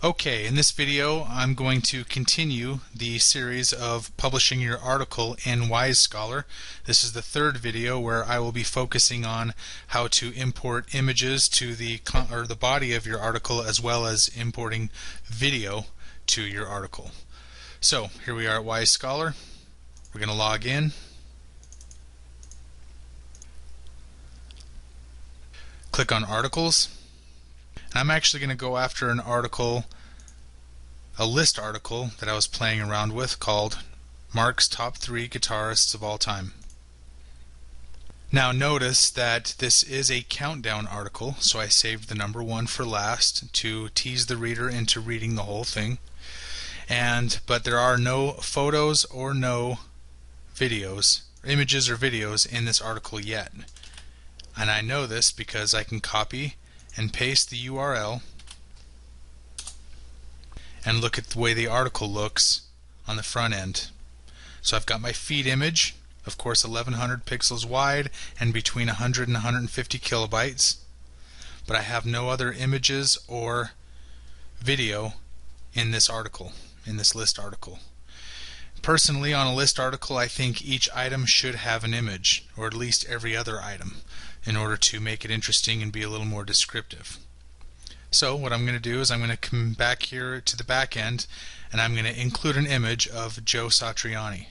Okay, in this video I'm going to continue the series of publishing your article in WiseScholar. This is the third video where I will be focusing on how to import images to the body of your article, as well as importing video to your article. So here we are at WiseScholar. We're going to log in. Click on Articles. I'm actually going to go after an article, a list article that I was playing around with called Mark's Top 3 Guitarists of All Time. Now notice that this is a countdown article, so I saved the number 1 for last to tease the reader into reading the whole thing. But there are no photos or no videos, images or videos in this article yet. And I know this because I can copy and paste the URL and look at the way the article looks on the front end. So I've got my feed image, of course 1100 pixels wide and between 100 and 150 kilobytes, but I have no other images or video in this article, in this list article. Personally, on a list article, I think each item should have an image, or at least every other item, in order to make it interesting and be a little more descriptive. So what I'm going to do is I'm going to come back here to the back end and I'm going to include an image of Joe Satriani.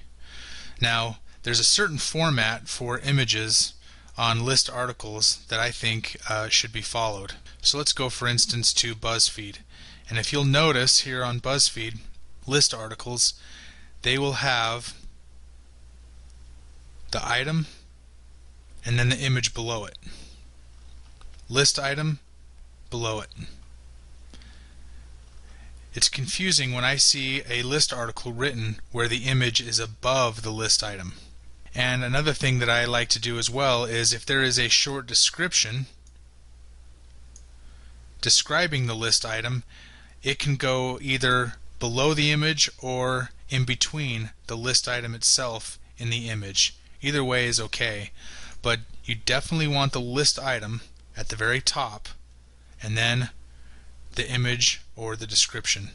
Now there's a certain format for images on list articles that I think should be followed. So let's go, for instance, to BuzzFeed. And if you'll notice here on BuzzFeed, list articles, they will have the item and then the image below it. List item below it. It's confusing when I see a list article written where the image is above the list item. And another thing that I like to do as well is, if there is a short description describing the list item, it can go either below the image or in between the list item itself in the image. Either way is okay, but you definitely want the list item at the very top and then the image or the description.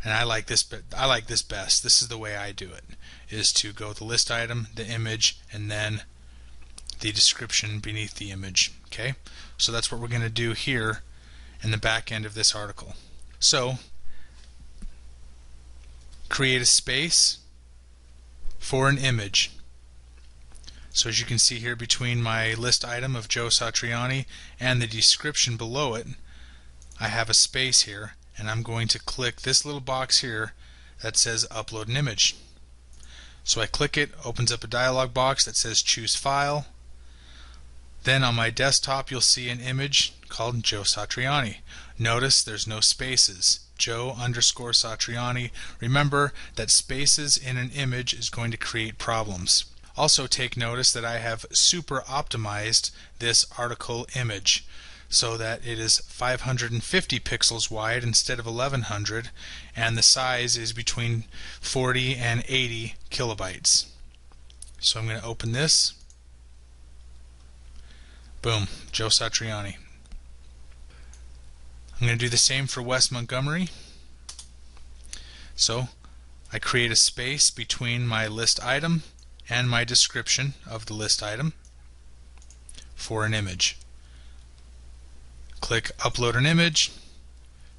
And I like this best. This is the way I do it, is to go the list item, the image, and then the description beneath the image. Okay, so that's what we're going to do here in the back end of this article. So create a space for an image. So as you can see here, between my list item of Joe Satriani and the description below it, I have a space here, and I'm going to click this little box here that says Upload an Image. So I click it, opens up a dialog box that says Choose File. Then on my desktop you'll see an image called Joe Satriani. Notice there's no spaces. Joe_Satriani. Remember that spaces in an image is going to create problems. Also take notice that I have super optimized this article image so that it is 550 pixels wide instead of 1100, and the size is between 40 and 80 kilobytes. So I'm going to open this. Boom, Joe Satriani. I'm going to do the same for Wes Montgomery. So I create a space between my list item and my description of the list item for an image. Click Upload an Image,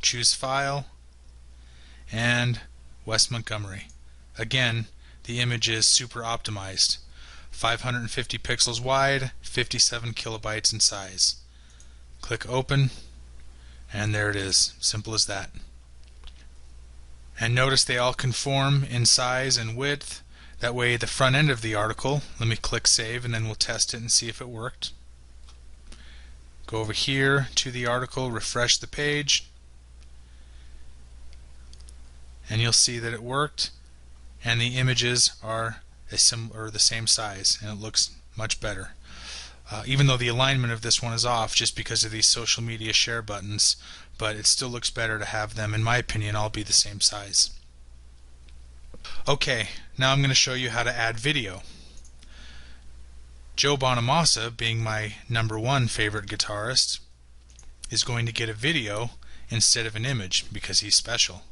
choose File, and Wes Montgomery. Again, the image is super optimized. 550 pixels wide, 57 kilobytes in size. Click Open, and there it is. Simple as that. And notice they all conform in size and width. That way the front end of the article, let me click Save and then we'll test it and see if it worked. Go over here to the article, refresh the page, and you'll see that it worked, and the images are the same size, and it looks much better. Even though the alignment of this one is off just because of these social media share buttons, but it still looks better to have them, in my opinion, all be the same size. Okay, now I'm going to show you how to add video. Joe Bonamassa, being my #1 favorite guitarist, is going to get a video instead of an image because he's special.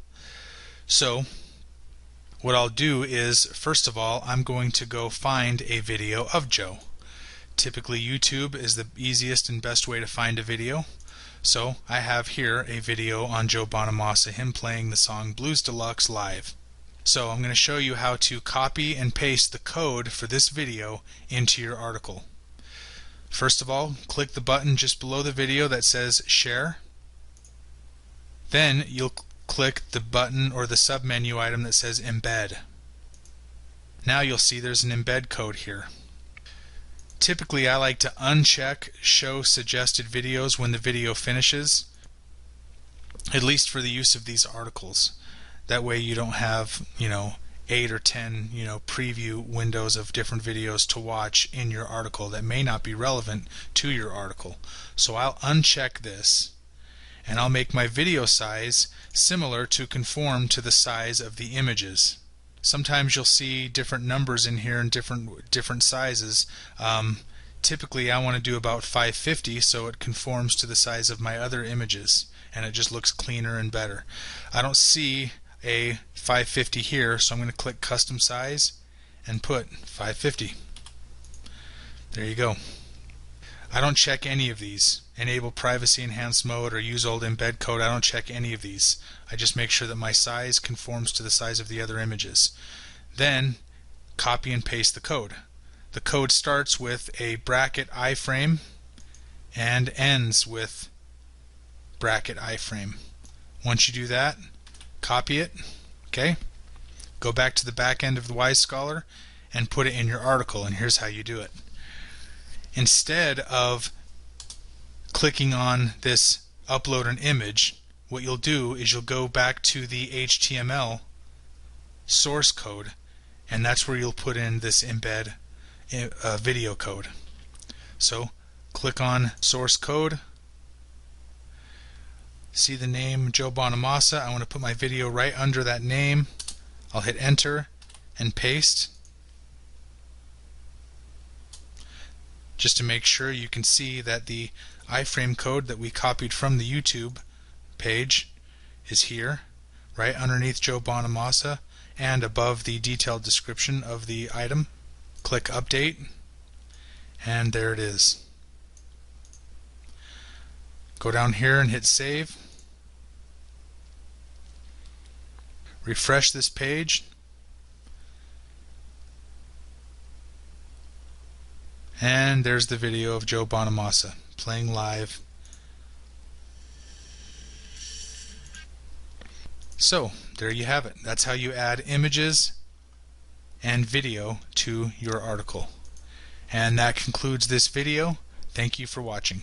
So what I'll do is, first of all, I'm going to go find a video of Joe. Typically YouTube is the easiest and best way to find a video. So I have here a video on Joe Bonamassa, him playing the song Blues Deluxe live. So I'm going to show you how to copy and paste the code for this video into your article. First of all, click the button just below the video that says Share. Then you'll click the button or the submenu item that says Embed. Now you'll see there's an embed code here. Typically I like to uncheck Show Suggested Videos when the video finishes, at least for the use of these articles. That way you don't have 8 or 10 preview windows of different videos to watch in your article that may not be relevant to your article. So I'll uncheck this and I'll make my video size similar to conform to the size of the images. Sometimes you'll see different numbers in here and different sizes. Typically I want to do about 550 so it conforms to the size of my other images and it just looks cleaner and better. I don't see a 550 here, so I'm going to click Custom Size and put 550. There you go. I don't check any of these. Enable Privacy Enhanced Mode or use old embed code. I don't check any of these. I just make sure that my size conforms to the size of the other images. Then copy and paste the code. The code starts with a bracket iframe and ends with bracket iframe. Once you do that, copy it, okay? Go back to the back end of the WiseScholar and put it in your article, and here's how you do it. Instead of clicking on this upload an image, what you'll do is you'll go back to the HTML source code, and that's where you'll put in this embed video code. So click on source code, see the name Joe Bonamassa. I want to put my video right under that name. I'll hit enter and paste. Just to make sure you can see that the iframe code that we copied from the YouTube page is here, right underneath Joe Bonamassa and above the detailed description of the item. Click update and there it is. Go down here and hit save. Refresh this page. And there's the video of Joe Bonamassa playing live. So there you have it. That's how you add images and video to your article. And that concludes this video. Thank you for watching.